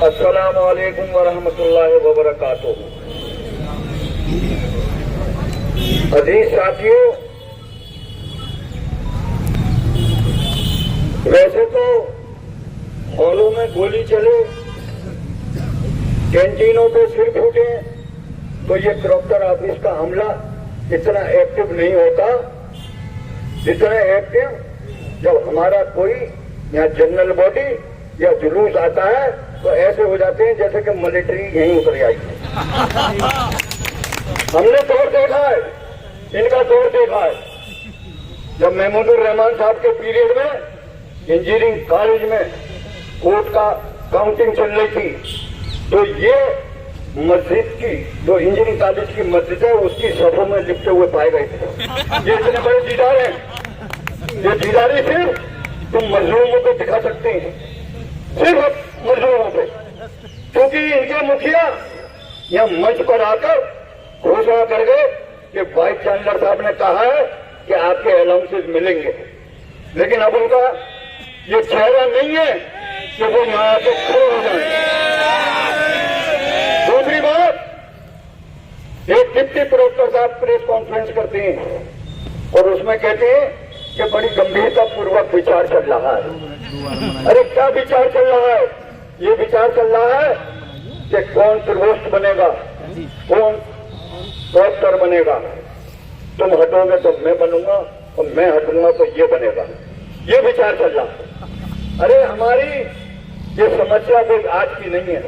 अस्सलाम वालेकुम वरहमतुल्लाहि वबरकातुहू। अजीज साथियों, वैसे तो हॉलों में गोली चले, कैंटीनों पे सिर फूटे, तो ये कलेक्टर ऑफिस का हमला इतना एक्टिव नहीं होता जितना एक्टिव जब हमारा कोई यहाँ जनरल बॉडी या जुलूस आता है तो ऐसे हो जाते हैं जैसे कि मिलिट्री यहीं उतर आई। हमने दौर देखा है, इनका दौर देखा है। जब महमूदुर रहमान साहब के पीरियड में इंजीनियरिंग कॉलेज में कोर्ट का काउंटिंग चल रही थी, तो ये मस्जिद की जो इंजीनियरिंग कॉलेज की मस्जिद है उसकी सफों में लिपटे हुए पाए गए थे। ये इतने बड़े दीदार हैं, ये दीदारी सिर्फ तुम मजलूमों को दिखा सकते हैं, सिर्फ मजलूमों पे, क्योंकि इनके मुखिया यहाँ मंच पर आकर घोषणा कर गए कि वाइस चांसलर साहब ने कहा है कि आपके अलाउंसेस मिलेंगे, लेकिन अब उनका ये चेहरा नहीं है कि वो यहाँ से खड़े हो जाए। दूसरी बात, एक डिप्टी प्रोफेसर साहब प्रेस कॉन्फ्रेंस करते हैं और उसमें कहते हैं कि बड़ी गंभीरता पूर्वक विचार चल रहा है। अरे क्या विचार चल रहा है? ये विचार चल रहा है कि कौन प्रोवोस्ट बनेगा, कौन कलेक्टर बनेगा। तुम हटोगे तो मैं बनूंगा और मैं हटूंगा तो ये बनेगा, ये विचार चल रहा है। अरे हमारी ये समस्या कोई आज की नहीं है।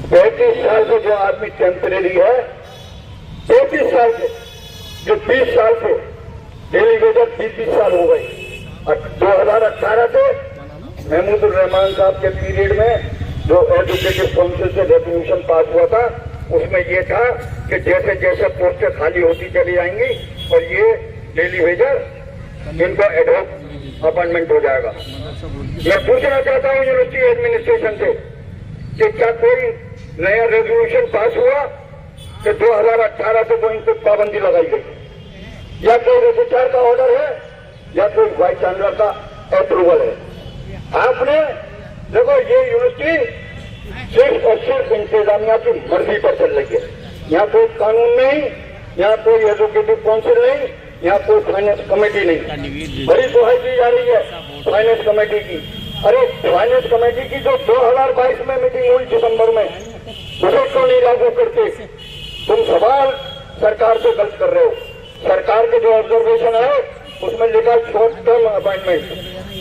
35 साल से जो आदमी टेम्परेरी है, 35 साल से, जो 20 साल से डेली वेजर 20 साल हो गई। 2018 से महमूदुर रहमान साहब के पीरियड में जो एजुकेटिव काउंसिल से रेजोल्यूशन पास हुआ था, उसमें यह था कि जैसे जैसे पोस्टें खाली होती चली जाएंगी और ये डेली वेजर इनका एडहॉक अपॉइंटमेंट हो जाएगा। मैं पूछना चाहता हूं यूनिवर्सिटी एडमिनिस्ट्रेशन से कि क्या कोई नया रेजोल्यूशन पास हुआ कि 2018 से वो इन पर पाबंदी लगाई गई, या कोई रजिस्ट्रार का ऑर्डर है या कोई वाइस चांसलर का अप्रूवल है? आपने देखो, ये यूनिवर्सिटी सिर्फ और सिर्फ इंतजामिया की मर्जी पर चल रही है। यहाँ कोई कानून नहीं, यहाँ कोई एजुकेटिव काउंसिल नहीं, यहाँ कोई फाइनेंस कमेटी नहीं। बड़ी दुहाई दी जा रही है फाइनेंस कमेटी की। अरे फाइनेंस कमेटी की जो 2022 में मीटिंग हुई दिसंबर में, उसे क्यों नहीं लागू करते? तुम सवाल सरकार से गलत कर रहे हो। सरकार के जो ऑब्जर्वेशन है उसमें लिखा शॉर्ट टर्म अपॉइंटमेंट।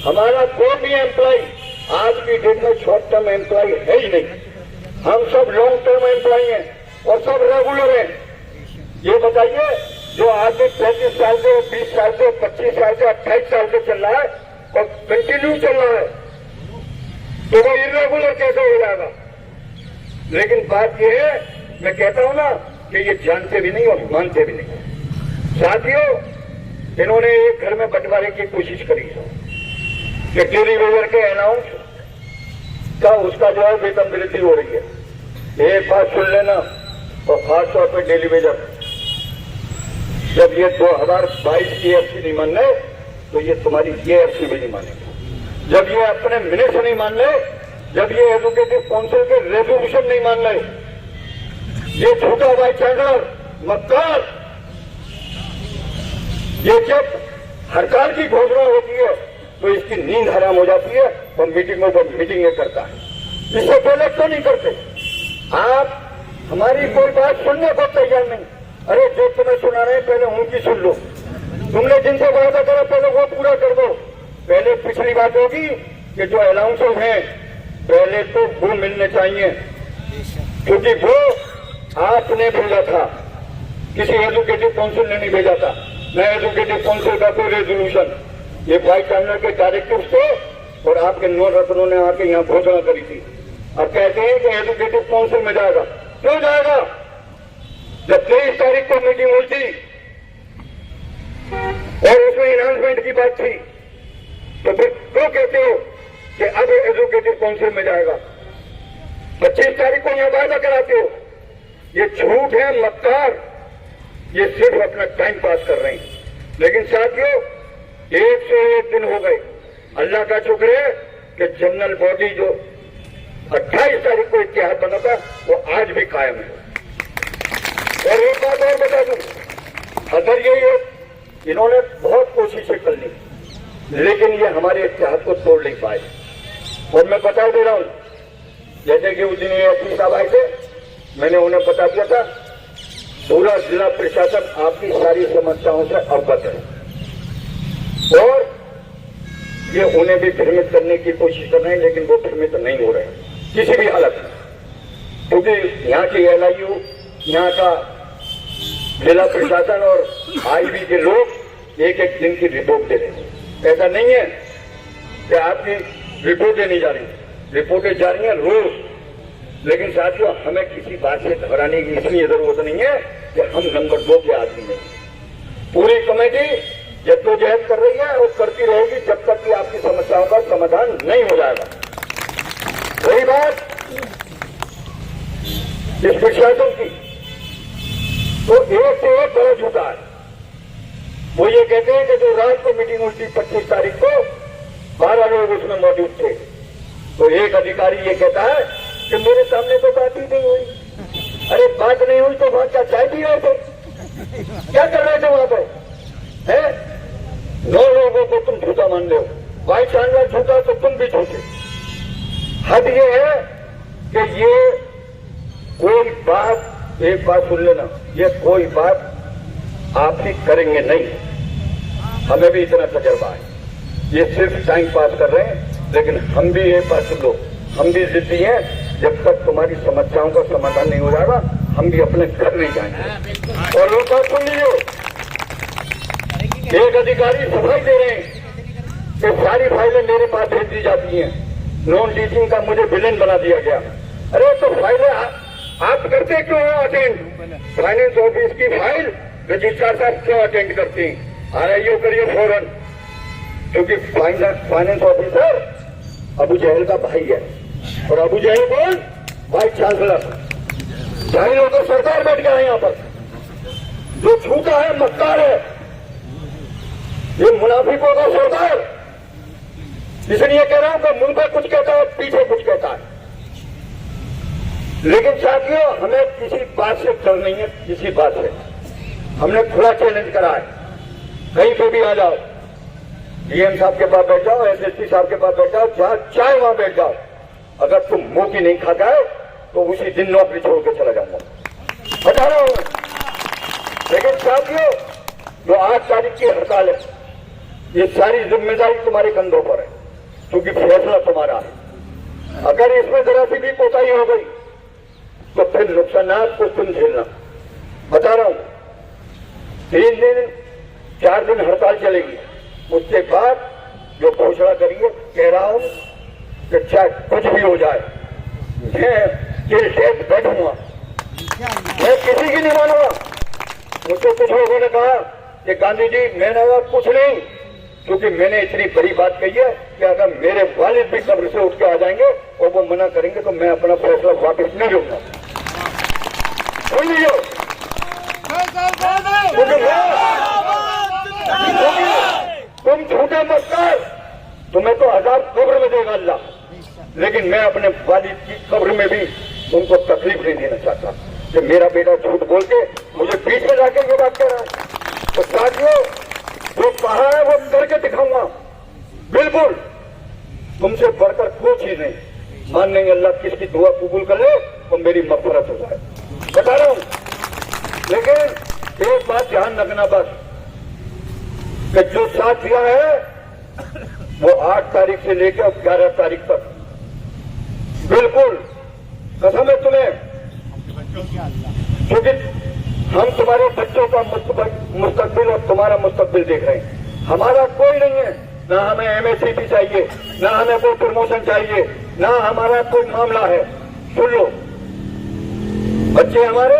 हमारा कोई भी एम्प्लॉय आज की डेट में शॉर्ट टर्म एम्प्लॉय है ही नहीं। हम सब लॉन्ग टर्म एम्प्लॉय हैं और सब रेगुलर हैं। ये बताइए, जो आगे 35 साल से, 20 साल से, 25 साल से, 28 साल से चल रहा है और कंटिन्यू चल रहा है, तो वो इरेगुलर कैसे हो जाएगा? लेकिन बात यह है, मैं कहता हूं ना कि ये जानते भी नहीं और मानते भी नहीं। साथियों, इन्होंने एक घर में बंटवारे की कोशिश करी कि डेली वेजर के अनाउंस का उसका जो है वेतन वृद्धि हो रही है। एक बात सुन लेना, और खासतौर पर डेली वेजर, जब ये 2022 की एफसी नहीं मान रहे तो ये तुम्हारी ये एफसी भी नहीं मानेगी। जब ये अपने मिनट्स नहीं मान रहे, जब ये एजुकेटिव काउंसिल के रेजोल्यूशन नहीं मान रहे, ये झूठा वाइस चांसलर मक्कार, ये जब हड़ताल की घोषणा होती है तो इसकी नींद हराम हो जाती है और मीटिंगों पर मीटिंगें करता है। इससे पहले क्यों नहीं करते? आप हमारी कोई बात सुनने को तैयार नहीं। अरे जो तुम्हें सुना रहे हैं पहले उनकी सुन लो। तुमने जिनसे वादा करा पहले वो पूरा कर दो। पहले पिछली बात होगी कि जो अलाउंसेस हैं पहले तो वो मिलने चाहिए, क्योंकि वो आपने भेजा था, किसी एजुकेटिव काउंसिल ने नहीं भेजा था। न एजुकेटिव काउंसिल का कोई रेजोल्यूशन, ये वाइस चांसलर के डायरेक्टिव थे और आपके 9 रत्नों ने आके यहाँ घोषणा करी थी। अब कहते हैं कि एजुकेटिव काउंसिल में जाएगा। क्यों जाएगा? जब 23 तारीख को मीटिंग हुई थी और उसमें इनहांसमेंट की बात थी, तो फिर क्यों कहते हो कि अब एजुकेटिव काउंसिल में जाएगा? 25 तारीख को यहाँ वादा कराते हो। ये झूठ है, मक्कार, ये सिर्फ अपना टाइम पास कर रहे हैं। लेकिन साथियों, 101 दिन हो गए। अल्लाह का शुक्र है कि जनरल बॉडी जो 28 तारीख को इतिहाद बना था वो आज भी कायम है। और एक बात और बता दूं, अगर ये इन्होंने बहुत कोशिशें कर ली लेकिन ये हमारे इतिहाद को तोड़ नहीं पाए। और मैं बता दे रहा हूं, जैसे कि उस दिन एसपी साहब आए थे, मैंने उन्हें बता दिया था पूरा जिला प्रशासन आपकी सारी समस्याओं से अवगत है और ये उन्हें भी भ्रमित करने की कोशिश कर रहे हैं, लेकिन वो भ्रमित नहीं हो रहे किसी भी हालत में, क्योंकि यहाँ की LIU, यहाँ का जिला प्रशासन और IB के लोग एक एक दिन की रिपोर्ट दे रहे हैं। ऐसा नहीं है कि आपकी रिपोर्टें नहीं जा रही, रिपोर्टें जा रही हैं रोज। लेकिन साथियों, हमें किसी बात से घबराने की इसलिए जरूरत नहीं है कि हम नंबर 2 के आदमी नहीं। पूरी कमेटी जद्दोजहद कर रही है और करती रहेगी जब तक कि आपकी समस्याओं का समाधान नहीं हो जाएगा। वही बात इस प्रशासन की, तो एक से एक बड़ा झूठा है। वो ये कहते हैं कि जो रात को मीटिंग हुई थी 25 तारीख को 12 लोग उसमें मौजूद थे, तो एक अधिकारी ये कहता है कि मेरे सामने तो बात ही नहीं हुई। अरे बात नहीं हुई तो वहां क्या चाय पी रहे थे, क्या कर रहे थे वहां पे? 9 लोगों को तुम झूठा मान रहे हो, वाइस चांसलर झूठा तो तुम भी झूठे। हद ये है कि ये कोई बात, एक बात सुन लेना, ये कोई बात आप ही करेंगे नहीं। हमें भी इतना तजर्बा है, ये सिर्फ टाइम पास कर रहे हैं, लेकिन हम भी ये बात सुन लो, हम भी जिद्दी हैं। जब तक तुम्हारी समस्याओं का समाधान नहीं हो जाएगा हम भी अपने घर नहीं जाएंगे। और लोग बात सुन लीजिए, एक अधिकारी सफाई दे रहे हैं कि सारी फाइलें मेरे पास भेज दी जाती हैं, नॉन टीचिंग का मुझे विलेन बना दिया गया। अरे तो फाइलें आप करते क्यों हो अटेंड? फाइनेंस ऑफिस की फाइल रजिस्ट्रार साहब क्यों अटेंड करते हैं? RIO करिए फौरन, क्योंकि फाइनेंस ऑफिसर अबू जहल का भाई है और अबू जहल कौन? Vice chancellor. जाहिर तो सरकार बैठ गया है यहाँ पर, जो झूठा है मक्कार है, ये मुनाफिकों का सरदार। इसलिए कह रहा हूं कि मुंह पे कुछ कहता है, पीछे कुछ कहता है। लेकिन साथियों, हमें किसी बात से डर नहीं है, किसी बात से। हमने खुला चैलेंज करा है, कहीं पे भी आ जाओ, DM साहब के पास बैठ जाओ, SSP साहब के पास बैठ जाओ, जहां चाहे वहां बैठ जाओ। अगर तुम मुंह की नहीं खाता है तो उसी दिन नौकरी छोड़ के चला जाऊंगा, बता रहा हूं। लेकिन साथियों, जो 8 तारीख की हड़ताल है, ये सारी जिम्मेदारी तुम्हारे कंधों पर है, क्योंकि फैसला तुम्हारा है। अगर इसमें जरा सी भी कोताही हो गई तो फिर नुकसानात को तुम झेलना, बता रहा हूं। 3 दिन 4 दिन हड़ताल चलेगी, उसके बाद जो घोषणा करिए, कह रहा हूं कि चाहे कुछ भी हो जाए, मैं किल डेथ बैठूंगा, मैं किसी की नहीं मानूंगा। मुझसे कुछ लोगों ने कहा कि गांधी जी मैंने कहा कुछ नहीं, क्योंकि मैंने इतनी बड़ी बात कही है कि अगर मेरे वालिद भी कब्र से उठ के आ जाएंगे और वो मना करेंगे तो मैं अपना फैसला वापस नहीं लूंगा। सुन लीजिए, तुम झूठे मत कर, तुम्हें तो 1000 कब्र में देगा अल्लाह, लेकिन मैं अपने वालिद की कब्र में भी उनको तकलीफ नहीं देना चाहता कि मेरा बेटा झूठ बोल के मुझे बीच में जाके ये बात कह रहा है। तो साथियों, जो कहा है वो करके दिखाऊंगा, बिल्कुल। तुमसे बढ़कर कोई चीज नहीं। मान नहीं अल्लाह किसकी दुआ कबूल कर ले तो मेरी मग़फ़िरत हो जाए, बता रहा हूं। लेकिन एक बात ध्यान रखना बस, कि जो साथ दिया है वो 8 तारीख से लेकर 11 तारीख तक, बिल्कुल कसम है तुम्हें, क्योंकि हम तुम्हारे बच्चों का मुस्तकबिल और तुम्हारा मुस्तकबिल देख रहे हैं। हमारा कोई नहीं है, ना हमें MSCP चाहिए, ना हमें कोई प्रमोशन चाहिए, ना हमारा कोई मामला है। सुन लो, बच्चे हमारे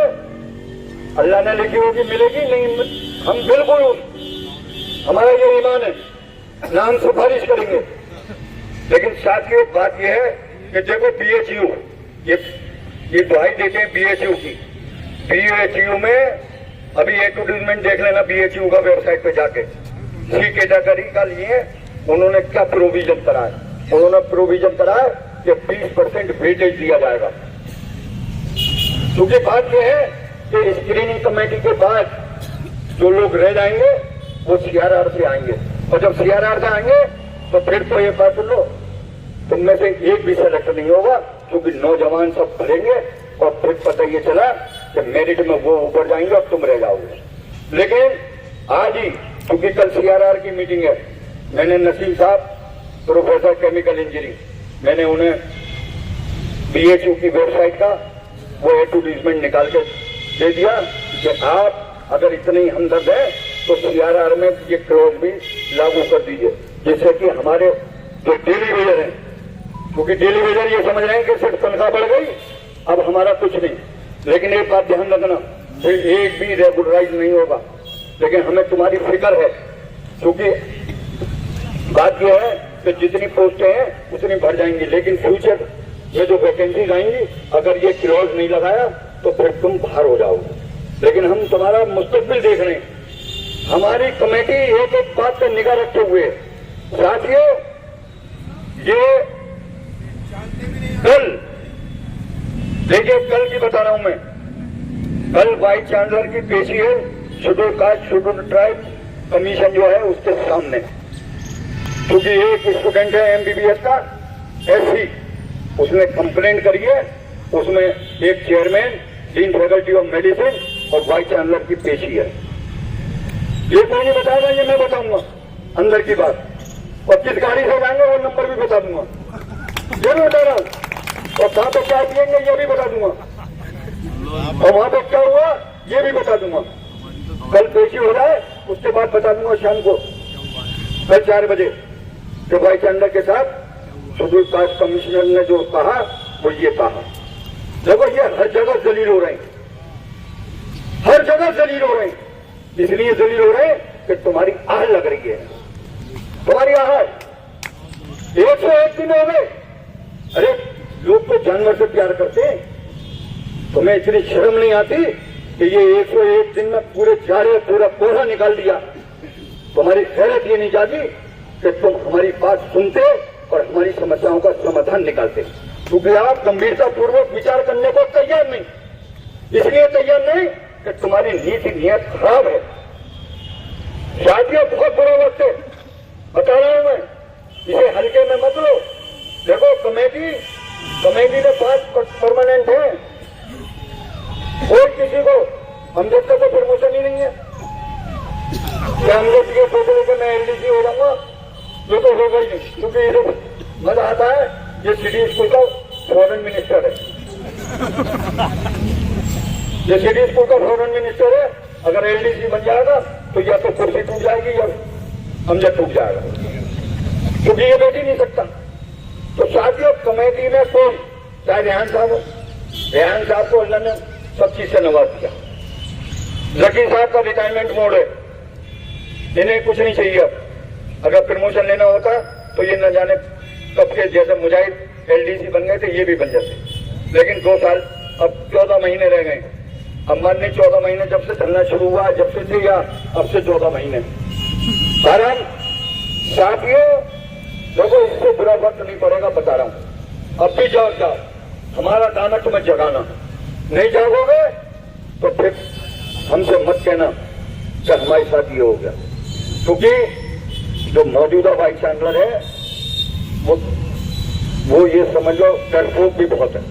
अल्लाह ने लिखी होगी मिलेगी नहीं, हम बिल्कुल, हमारा ये ईमान है, ना हम सिफारिश करेंगे। लेकिन साथियों, बात यह है कि देखो BHU, ये दुआई देते हैं BHU की। BHU में अभी एडवर्टाइजमेंट देख लेना, BHU का वेबसाइट पे जाके। सी कैटेगरी का लिए उन्होंने क्या प्रोविजन करा है? उन्होंने प्रोविजन करा है कि 20% वेटेज दिया जाएगा क्योंकि बात यह है कि स्क्रीनिंग कमेटी के बाद जो लोग रह जाएंगे वो सीआरआर से आएंगे, और जब सीआरआर से आएंगे तो फिर तो ये बात सुन लो, तुम में से एक भी सेलेक्ट नहीं होगा, क्योंकि नौजवान सब भरेंगे और फिर पता ये चला कि मेरिट में वो ऊपर जाएंगे और तुम रह जाओगे। लेकिन आज ही, क्योंकि कल सीआरआर की मीटिंग है, मैंने नसीम साहब प्रोफेसर केमिकल इंजीनियरिंग, मैंने उन्हें बीएचयू की वेबसाइट का वो एडवर्टीजमेंट निकाल के दे दिया कि आप अगर इतने ही हमदर्द है तो सीआरआर में ये क्लॉज भी लागू कर दीजिए, जिससे कि हमारे जो डेली वेजर हैं, क्योंकि डेली वेजर ये समझ रहे हैं कि सिर्फ तनख्वाह बढ़ गई अब हमारा कुछ नहीं, लेकिन एक बात ध्यान रखना, फिर एक भी रेगुलराइज नहीं होगा, लेकिन हमें तुम्हारी फिक्र है, क्योंकि बात यह है कि जितनी पोस्टें हैं उतनी भर जाएंगी, लेकिन फ्यूचर में जो वैकेंसीज आएंगी अगर ये क्लॉज नहीं लगाया तो फिर तुम बाहर हो जाओगे। लेकिन हम तुम्हारा मुस्तकबिल देख रहे हैं, हमारी कमेटी एक एक बात पर निगाह रखे हुए। साथियों, ये कल देखिए, कल की बता रहा हूं मैं, कल वाइस चांसलर की पेशी है schedule caste schedule tribe commission जो है उसके सामने, क्योंकि एक स्टूडेंट है एमबीबीएस का एससी, उसने कंप्लेंट करी है, उसमें एक chairman, dean faculty of medicine और वाइस चांसलर की पेशी है। ये कोई नहीं बताएगा, ये मैं बताऊंगा अंदर की बात, और किस गाड़ी से जाएंगे वो नंबर भी बता दूंगा, ये भी बता रहा हूं, और कहां पे क्या पिएंगे ये भी बता दूंगा, और वहां पे क्या हुआ ये भी बता दूंगा। कल पेशी हो जाए उसके बाद बता दूंगा शाम को, कल 4 बजे तो वाइस चांसलर के साथ शेड्यूल कास्ट कमिश्नर ने जो कहा वो ये कहा। देखो, ये हर जगह जलील हो रहे हैं, हर जगह जलील हो रहे हैं, इसलिए जलील हो रहे हैं कि तुम्हारी आह लग रही है, तुम्हारी आह 101 दिन हो गए। अरे लोग तो जानवर से प्यार करते हैं, तुम्हें इतनी शर्म नहीं आती कि ये 101 दिन में पूरे जारे पूरा कोहरा निकाल दिया। तुम्हारी खैरत ये नहीं जाती कि तुम हमारी बात सुनते और हमारी समस्याओं का समाधान निकालते, क्योंकि आप गंभीरता पूर्वक विचार करने को तैयार नहीं, इसलिए तैयार नहीं कि तुम्हारी नीति नियत खराब है। शादियां बहुत बुरा वक्त है, बता रहा हूं मैं, इसे हल्के में मत लो। देखो, कमेटी में 5 परमानेंट है, और किसी को हमजद का तो प्रमोशन ही नहीं है। क्या हमजद के सोच लेकर मैं एलडीसी हो जाऊंगा? ये तो होगा ही नहीं, क्योंकि इसे मजा आता है, ये सिटी स्कूल का फॉरेन मिनिस्टर है, ये सिटी स्कूल का फॉरेन मिनिस्टर है। अगर एलडीसी बन जाएगा तो या तो कुर्सी टूट जाएगी या हमजद टूट जाएगा, क्योंकि ये बैठ ही नहीं सकता। तो साथियों, कमेटी में कोई, चाहे रेहान साहब हो, रेहान साहब को अल्लाह ने सब चीज से नवाज दिया, जकीर साहब का रिटायरमेंट मोड है, इन्हें कुछ नहीं चाहिए। अब अगर प्रमोशन लेना होता तो ये न जाने कब के, जैसे मुजाहिद एलडीसी बन गए थे ये भी बन जाते, लेकिन 2 साल, अब 14 महीने रह गए। अम्बानी ने 14 महीने जब से चलना शुरू हुआ, जब से थे, या अब से 14 महीने। कारण साथियों, देखो, इससे बुरा वक्त नहीं पड़ेगा, बता रहा हूं, अब भी जाओ, हमारा काम है तुम्हें जगाना, नहीं जागोगे तो फिर हमसे मत कहना कि हमारे साथ ये हो गया, क्योंकि जो मौजूदा वाइस चांसलर है वो ये समझ लो डरपोक भी बहुत है,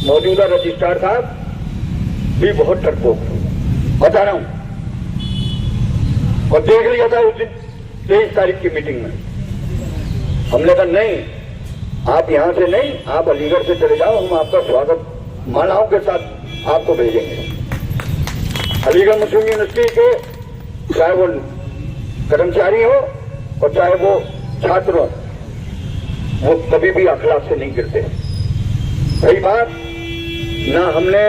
मौजूदा रजिस्ट्रार साहब भी बहुत डरपोक है, बता रहा हूं। और देख लिया था उस दिन 23 तारीख की मीटिंग में, हमने कहा नहीं, आप यहां से नहीं, आप अलीगढ़ से चले जाओ, हम आपका स्वागत मालाओं के साथ आपको भेजेंगे। अलीगढ़ मुस्लिम यूनिवर्सिटी के चाहे वो कर्मचारी हो और चाहे वो छात्र हो, वो कभी भी अखलाक से नहीं गिरते। सही बात, ना हमने,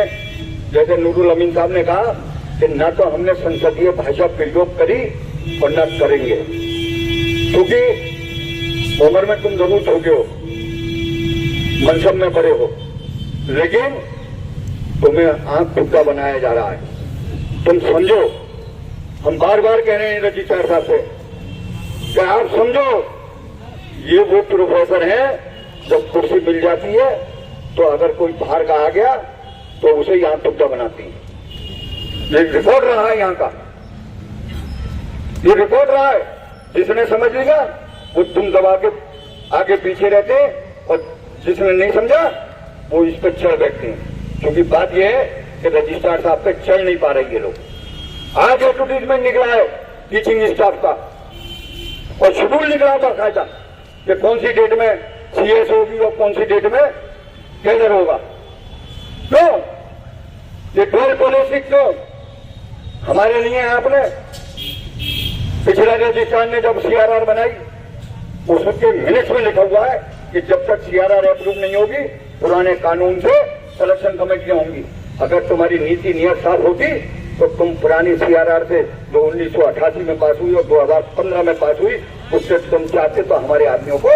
जैसे नूरुल अमीन साहब ने कहा कि ना तो हमने संसदीय भाषा प्रयोग करी और ना करेंगे, क्योंकि उम्र में तुम जरूर छोटे हो, मनसब में बड़े हो, लेकिन तुम्हें आंख फुक्का बनाया जा रहा है। तुम समझो, हम बार बार कह रहे हैं रजिस्ट्रार साहब से कि आप समझो, ये वो प्रोफेसर हैं, जब कुर्सी मिल जाती है तो अगर कोई बाहर का आ गया तो उसे यहाँ तुक्का बनाती हैं। ये रिकॉर्ड रहा है यहाँ का, ये रिकॉर्ड रहा है। जिसने समझ लिया वो तुम दबा के आगे पीछे रहते हैं, और जिसने नहीं समझा वो इस पर चढ़ बैठते हैं। क्योंकि बात यह है कि रजिस्ट्रार साहब पे चढ़ नहीं पा रहे ये लोग। आज एडवर्टीजमेंट निकला है टीचिंग स्टाफ का, और शेड्यूल निकला था कायदा कि कौन सी डेट में CS होगी और कौन सी डेट में कैडर होगा। क्यों ये डोर पॉलिसी क्यों हमारे लिए आपने पिछला रजिस्ट्रार ने जब CRR बनाई उसके मिनट्स में लिखा हुआ है कि जब तक CRR अप्रूव नहीं होगी पुराने कानून से सिलेक्शन कमेटियां होंगी। अगर तुम्हारी नीति नियत साफ होती तो तुम पुरानी CRR से जो 1988 में पास हुई और 2015 में पास हुई उससे तुम चाहते तो हमारे आदमियों को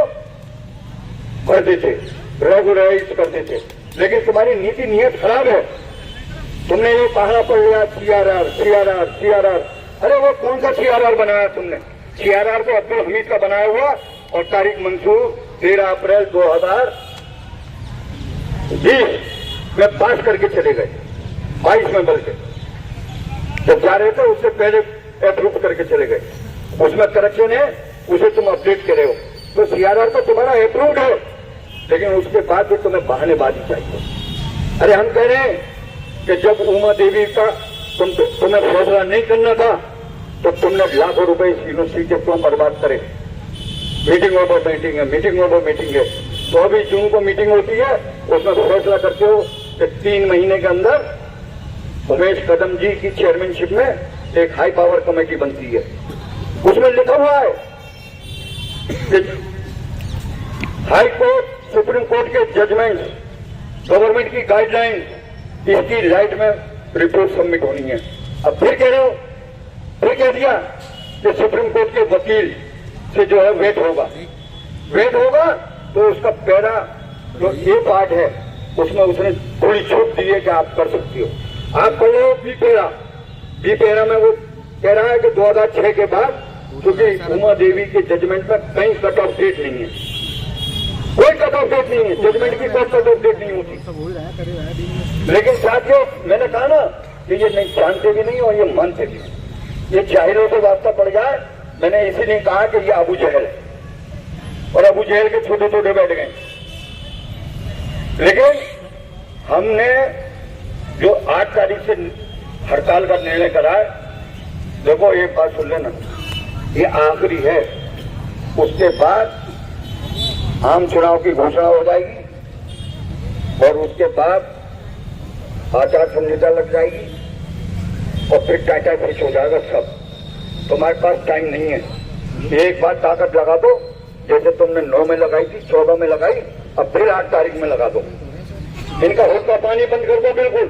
करते थे, रेगुलराइज करते थे। लेकिन तुम्हारी नीति नियत खराब है। तुमने ये पहाड़ा पढ़ लिया CRR। अरे वो कौन सा CRR बनाया तुमने? CRR तो अब्दुल हमीद का बनाया हुआ और तारीख मंसूर 13 अप्रैल 2020 में पास करके चले गए, 22 में बल्कि जब जा रहे थे उससे पहले अप्रूव करके चले गए। उसमें करेक्शन है, उसे तुम अपडेट करे हो। तो CRR तो तुम्हारा अप्रूव्ड है, लेकिन उसके बाद भी तुम्हें बहानेबाजी चाहिए। अरे हम कह रहे हैं कि जब उमा देवी का तुम्हें फैसला नहीं करना था तो तुमने लाखों रुपए इस यूनिवर्सिटी के क्यों बर्बाद करे? मीटिंग ओवर मीटिंग है। तो अभी जून को मीटिंग होती है, उसमें फैसला करते हो कि 3 महीने के अंदर उमेश कदम जी की चेयरमैनशिप में एक हाई पावर कमेटी बनती है। उसमें लिखा हुआ है कि हाई कोर्ट सुप्रीम कोर्ट के जजमेंट, गवर्नमेंट की गाइडलाइन, इसकी लाइट में रिपोर्ट सबमिट होनी है। अब फिर कह रहे हो, फिर कह दिया कि सुप्रीम कोर्ट के वकील से जो है वेट होगा तो उसका पैरा जो ये पार्ट है उसमें उसने थोड़ी छूट दी है कि आप कर सकती हो। आप कर लो बी पैरा में वो कह रहा है कि 2006 के बाद, क्योंकि उमा देवी के जजमेंट में कहीं कट ऑफ डेट नहीं है, कोई कट ऑफ डेट नहीं है, जजमेंट की कोई कट ऑफ डेट नहीं होती। लेकिन साथियों मैंने कहा ना कि ये नहीं जानते भी नहीं और ये मानते भी नहीं, ये जाहिरों से वास्ता पड़ जाए। मैंने इसीलिए कहा कि ये अबू जहल है और अबू जहल के छोटे छोटे बैठ गए। लेकिन हमने जो 8 तारीख से हड़ताल का निर्णय करा है, देखो एक बात सुन लेना, ये आखिरी है। उसके बाद आम चुनाव की घोषणा हो जाएगी और उसके बाद आचार संहिता लग जाएगी और फिर टाटा फिश हो जाएगा सब। तुम्हारे पास टाइम नहीं है। एक बार ताकत लगा दो, जैसे तुमने 9 में लगाई थी, 14 में लगाई, अब फिर 8 तारीख में लगा दो। इनका होठ का पानी बंद कर दो बिल्कुल।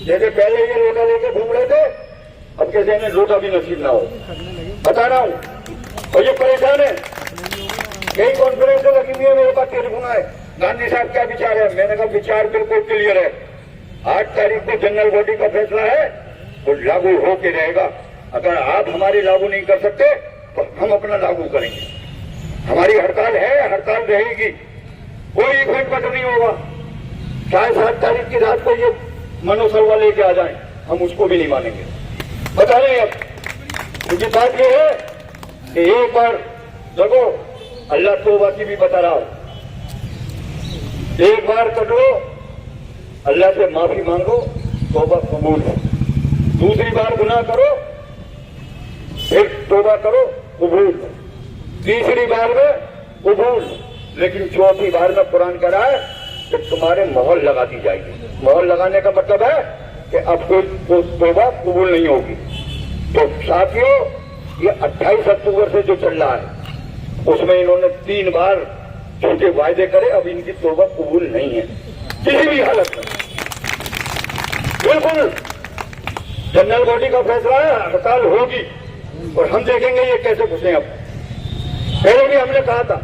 जैसे पहले ये लोटा लेके घूम रहे थे, अब कैसे इन्हें लोटा भी नसीब ना हो, बता रहा हूं। और ये परेशान है, कई कॉन्फ्रेंस लगी हुई है, मेरे पास टेलीफोन आए, गांधी साहब क्या विचार है? मैंने कहा विचार बिल्कुल क्लियर है। 8 तारीख को जनरल बॉडी का फैसला है, वो लागू होके रहेगा। अगर आप हमारी लागू नहीं कर सकते तो हम अपना लागू करेंगे। हमारी हड़ताल है, हड़ताल रहेगी, कोई इफेक्ट कट नहीं होगा। चाहे 7 तारीख की रात को ये मनोसलवा लेके आ जाए, हम उसको भी नहीं मानेंगे। बता रहे हैं अब, क्योंकि बात ये है कि एक बार देखो, अल्लाह तौबा की भी बता रहा हूं, एक बार कर लो, अल्लाह से माफी मांगो, तौबा कबूल है। दूसरी बार गुनाह करो, फिर तौबा करो, कबूल। तीसरी बार में कबूल, लेकिन चौथी बार में कुरान कह रहा है कि तुम्हारे मोहर लगा दी जाएगी। मोहर लगाने का मतलब है कि अब कोई तौबा कबूल नहीं होगी। तो साथियों, ये 28 अक्टूबर से जो चल रहा है उसमें इन्होंने 3 बार झूठे वायदे करे, अब इनकी तौबा कबूल नहीं है किसी भी हालत में। बिल्कुल जनरल बॉडी का फैसला है, हड़ताल होगी और हम देखेंगे ये कैसे घुसे। अब पहले भी हमने कहा था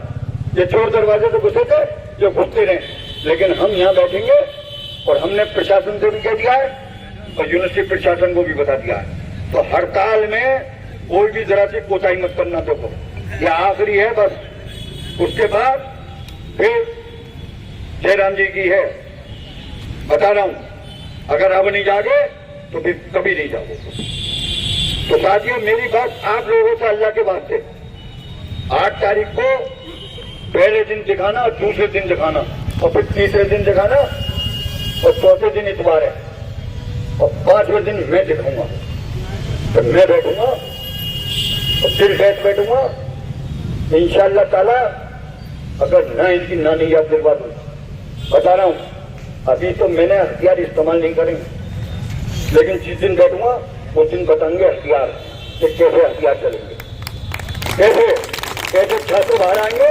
ये चोर दरवाजे से घुसे थे, जो घुसते रहे, लेकिन हम यहाँ बैठेंगे और हमने प्रशासन से भी कह दिया है और यूनिवर्सिटी प्रशासन को भी बता दिया है। तो हड़ताल में कोई भी जरा सी कोताही मत करना। देखो ये आखिरी है बस, उसके बाद फिर जयराम जी की है। बता रहा हूं अगर अब नहीं जागे तो फिर कभी नहीं जाओगे। तो साथियों, मेरी बात आप लोगों से अल्लाह के वास्ते, 8 तारीख को पहले दिन दिखाना और दूसरे दिन दिखाना और फिर तीसरे दिन दिखाना और चौथे दिन इतवार है और 5वें दिन मैं दिखाऊंगा। तो मैं बैठूंगा और फिर बैठूंगा इंशाअल्लाह ताला। अगर ना इनकी नानी याद दिलवा दूं, बता रहा हूं, अभी तो मैंने हथियार इस्तेमाल नहीं करेंगे, लेकिन जिस दिन बैठूंगा उस दिन बताएंगे हथियार कि कैसे हथियार चलेंगे, कैसे छात्र बाहर आएंगे।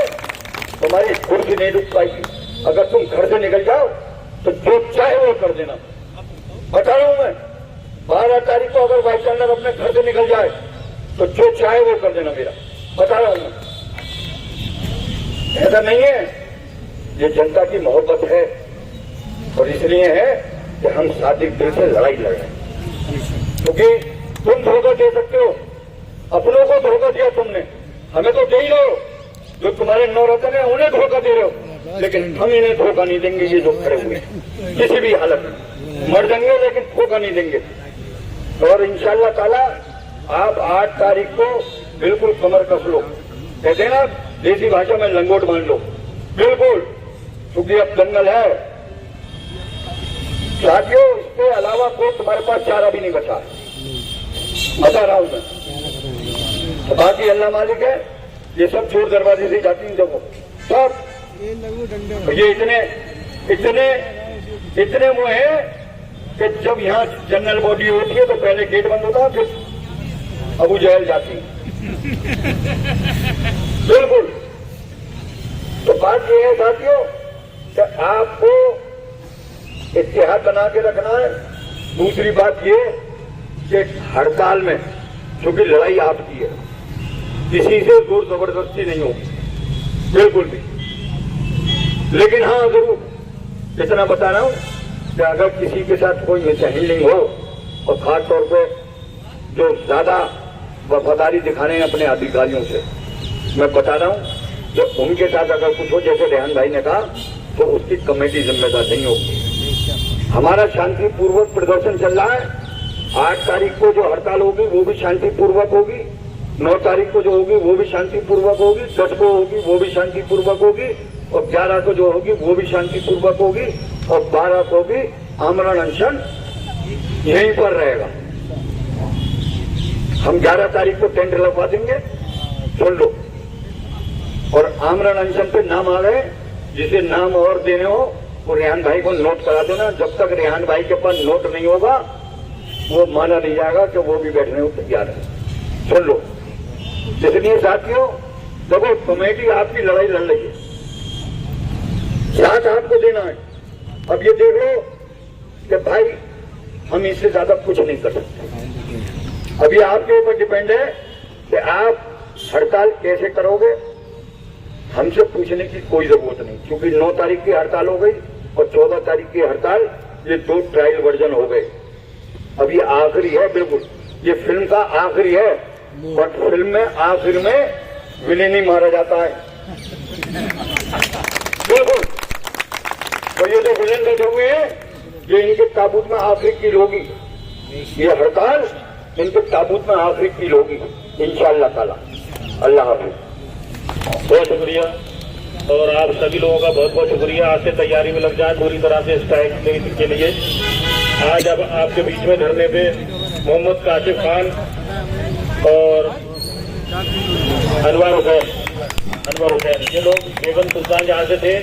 तुम्हारी कुर्सी नहीं रुक पाएगी। अगर तुम घर से निकल जाओ तो जो चाहे वो कर देना। बता रहा हूं मैं, 12 तारीख को अगर वाइस चांसलर अपने घर से निकल जाए तो जो चाहे वो कर देना मेरा। बता रहा हूं मैं, ऐसा नहीं है। ये जनता की मोहब्बत है और इसलिए है कि हम सादिक दिल से लड़ाई लड़ रहे हैं। क्योंकि तुम धोखा दे सकते हो, अपनों को धोखा दिया तुमने, हमें तो दे ही रहे हो। जो तुम्हारे नौरतन है उन्हें धोखा दे रहे हो, लेकिन हम इन्हें धोखा नहीं देंगे। ये जो खड़े हुए किसी भी हालत में मर जाएंगे लेकिन धोखा नहीं देंगे। और इंशाअल्लाह ताला आप 8 तारीख को बिल्कुल कमर कस लो, कहते हैं ना देसी भाषा में लंगोट बांध लो, बिल्कुल, क्योंकि अब दंगल है साथियों। इसके अलावा कोई तुम्हारे पास चारा भी नहीं बचा है, बता रहा हूं मैं। तो बाकी अल्लाह मालिक है, ये सब चोर दरवाजे से जाती हैं देखो सब। ये इतने वो है कि जब यहाँ जनरल बॉडी होती है तो पहले गेट बंद होता है, फिर अबू जहल जाती है। बिल्कुल। तो बात ये है साथियों कि आपको इत्तेहाद बना के रखना है। दूसरी बात ये कि हड़ताल में क्योंकि लड़ाई आपकी है, किसी से जोर जबरदस्ती नहीं होगी बिल्कुल भी। लेकिन हाँ जरूर इतना बता रहा हूं कि अगर किसी के साथ कोई मिसहैंडलिंग हो और खास तौर पे जो ज्यादा वफादारी दिखा रहे हैं अपने अधिकारियों से, मैं बता रहा हूं कि उनके साथ अगर कुछ हो, जैसे रेहान भाई ने कहा, तो उसकी कमेटी जिम्मेदार नहीं होगी। हमारा शांतिपूर्वक प्रदर्शन चल रहा है। 8 तारीख को जो हड़ताल होगी वो भी शांतिपूर्वक होगी, 9 तारीख को जो होगी वो भी शांतिपूर्वक होगी, 10 को होगी वो भी शांतिपूर्वक होगी और 11 को जो होगी वो भी शांतिपूर्वक होगी और 12 को भी आमरण अनशन यहीं पर रहेगा। हम 11 तारीख को टेंट लगवा देंगे, सुन लो। और आमरण अनशन पे नाम आ गए, जिसे नाम और देने हो वो रेहान भाई को नोट करा देना। जब तक रेहान भाई के पास नोट नहीं होगा वो माना नहीं जाएगा कि वो भी बैठने को तैयार है, सुन लो। इसलिए साथियों देखो, कमेटी आपकी लड़ाई लड़ रही है, साथ आपको देना है। अब ये देख लो कि भाई हम इससे ज्यादा कुछ नहीं कर सकते। अब ये आपके ऊपर डिपेंड है कि आप हड़ताल कैसे करोगे। हमसे पूछने की कोई जरूरत नहीं, क्योंकि 9 तारीख की हड़ताल हो गई और 14 तारीख की हड़ताल, ये 2 ट्रायल वर्जन हो गए। अब ये आखिरी है, बिल्कुल ये फिल्म का आखिरी है। और फिल्म में आखिर में विलेन ही मारा जाता है, बिल्कुल। तो ये जो विलेन बैठे हुए हैं ये इनके ताबूत में आखिरी कील होगी। ये हड़ताल इनके ताबूत में आखिरी कील होगी इंशाअल्लाह ताला। अल्लाह हाफिज। बहुत शुक्रिया और आप सभी लोगों का बहुत बहुत शुक्रिया। आज से तैयारी में लग जाए पूरी तरह से स्ट्राइक के लिए। आज अब आपके बीच में धरने पे मोहम्मद काशिफ खान और अनवर हुसैन, ये लोग बेगम सुल्तान जहाँ से थे,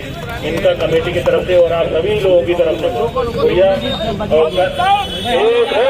इनका कमेटी की तरफ से और आप सभी लोगों की तरफ से शुक्रिया। और एक है